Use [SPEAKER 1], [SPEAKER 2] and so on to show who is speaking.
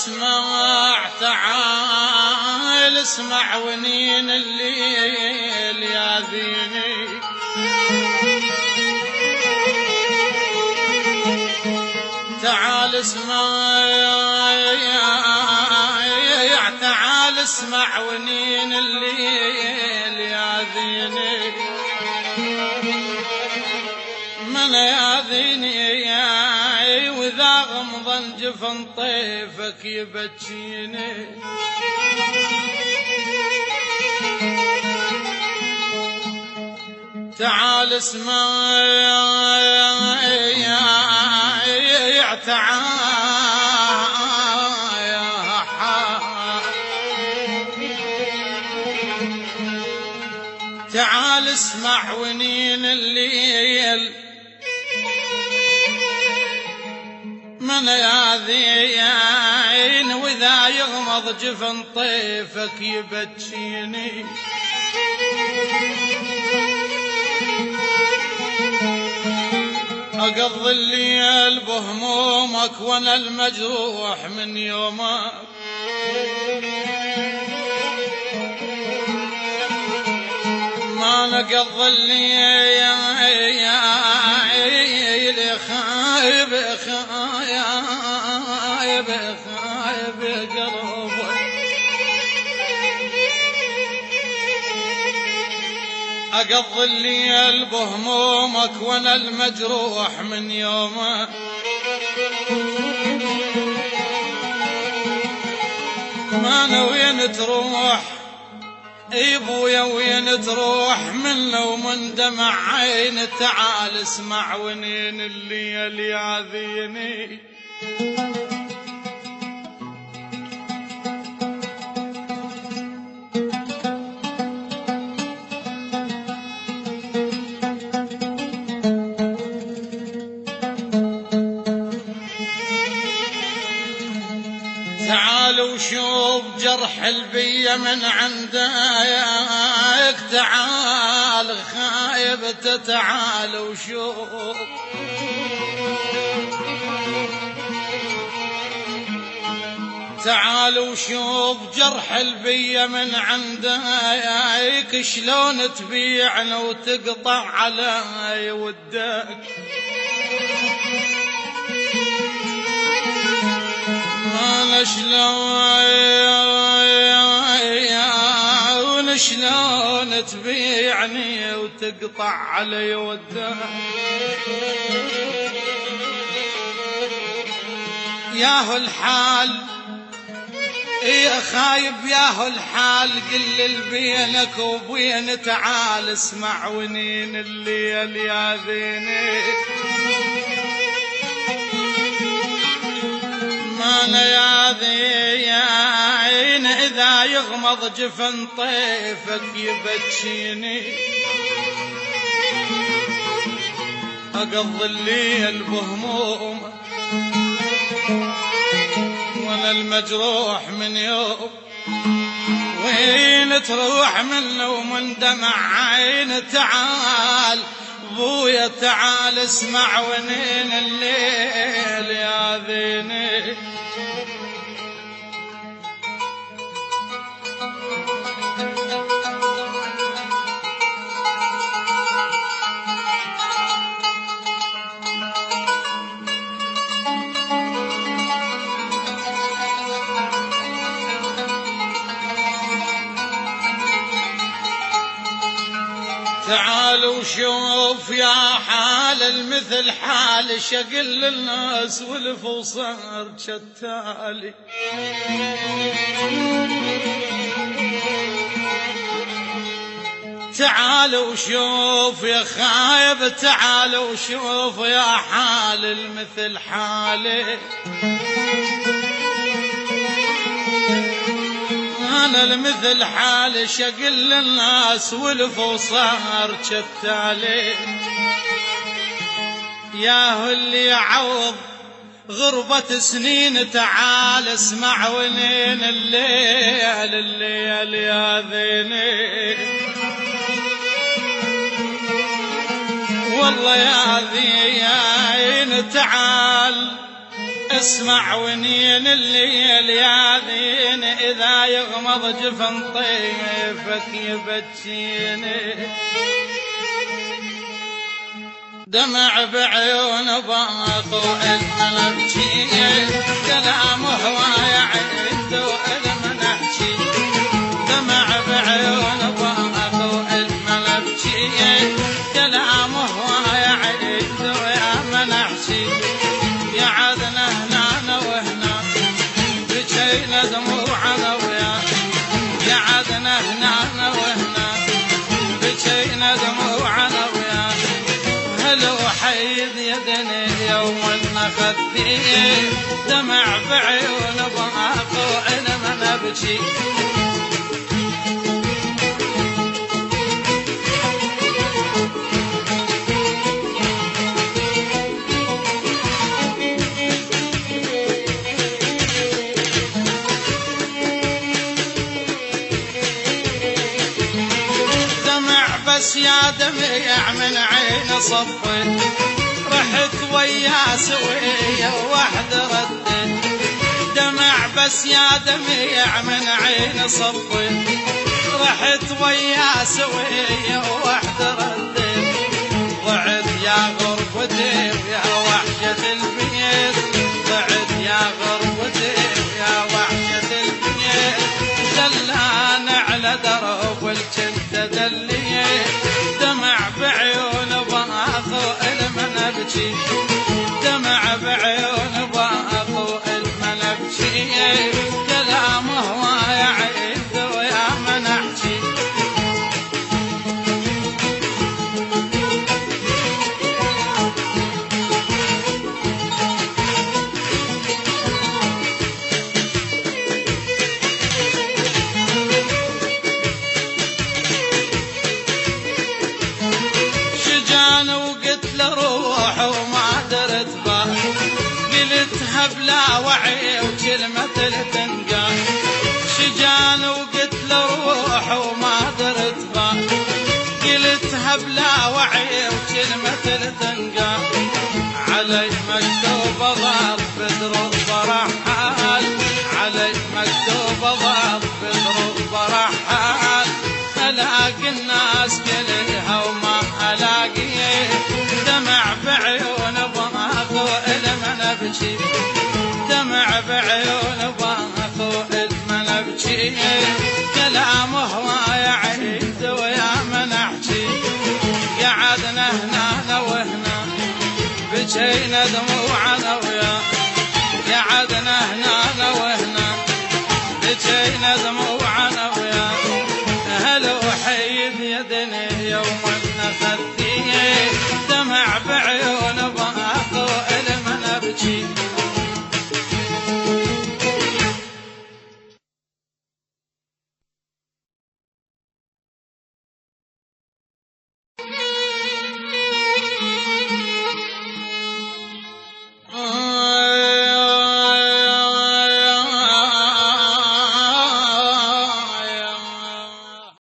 [SPEAKER 1] اسمع تعال اسمع ونين الليل ياذيني تعال اسمع تعال اسمع ونين الليل ياذيني من ياذيني وإذا غمض الجفن طيفك يبكيني تعال اسمع تعال اسمع ونين الليل من ياذين وإذا يغمض جفن طيفك يبكيني أقضي الليل بهمومك وانا المجروح من يومك ما نقضي الليل خايب قلبي أقضي الليل بهمومك وانا المجروح من يومك ما أنا وين تروح ابويا وين تروح منا ومن دمع عين تعال اسمع ونين الليل ياذيني تعال وشوف جرح البية من عندك تعال خايبته تعال وشوف تعال وشوف جرح البية من عندك شلون تبيعنا وتقطع علي ودك أنا شلون تبيعني وتقطع علي ودك ياهو الحال يا خايب ياهو الحال قل بينك وبين تعال اسمع ونين الليل ياذيني ما أنا ياذين إذا يغمض جفن طيفك يبكيني أقضي الليل بهموم وانا المجروح من يوم وين تروح منه ومن دمع عين تعال ابويا تعال اسمع ونين الليل ياذيني تعال وشوف يا حال المثل حال شقل الناس والفصار شتالي تعال وشوف يا خايب تعال وشوف يا حال المثل حالي أنا المثل حالي شقل الناس والفصار شتالي ياهو اللي يعوض غربة سنين تعال اسمع ونين الليل الليل ياذيني والله ياذين تعال اسمع ونين الليل ياذين إذا يغمض جفن طيفك يبكيني دمع بعيون باقو إلما نبكي كلامه هواي عند وإلما نحكي دمع بعيون باقو إلما نبكي كلامه هواي عند وإلما نحكي يعدنا هنا وهنا بكينا دموعنا وياه يعدنا هنا وهنا بكينا دموعنا وياه هلو حيد يدني يوم نخذي دمع بعيون باقو إلما نبكي بس يا دمع من عين صفي رحت ويا سوية وحد ردت دمع بس يا دمع من عين صفي رحت ويا سوية وحد ردت ضعت يا غربتي ويا وحشة البيت ضعت يا غربتي ويا وحشة البيت دلان على درب الجنة دلي دمع بعيون باقو إلما نبكي دمع بعيون باقو إلما نبكي كلامه هواي عند ويا ما نحكي وما درت با قلتها بلا وعي وكلمة تنقال شجان وقلت له روح وما درت با قلتها بلا وعي وكلمة تنقال علي مكتوب ضرب بدر رحال علي مكتوب ضرب بدر رحال ألاقي الناس كلها وما ألاقي دمع بعيون باقو إلما نبكي دمع بعيون باقو إلما نبكي كلامه هواي عيد ويا ما نحكي قعدنا هنا وهنا بكينا دموعنا وياه قعدنا هنا وهنا بكينا دموعنا وياه هلو حيد يدني يوم نخذ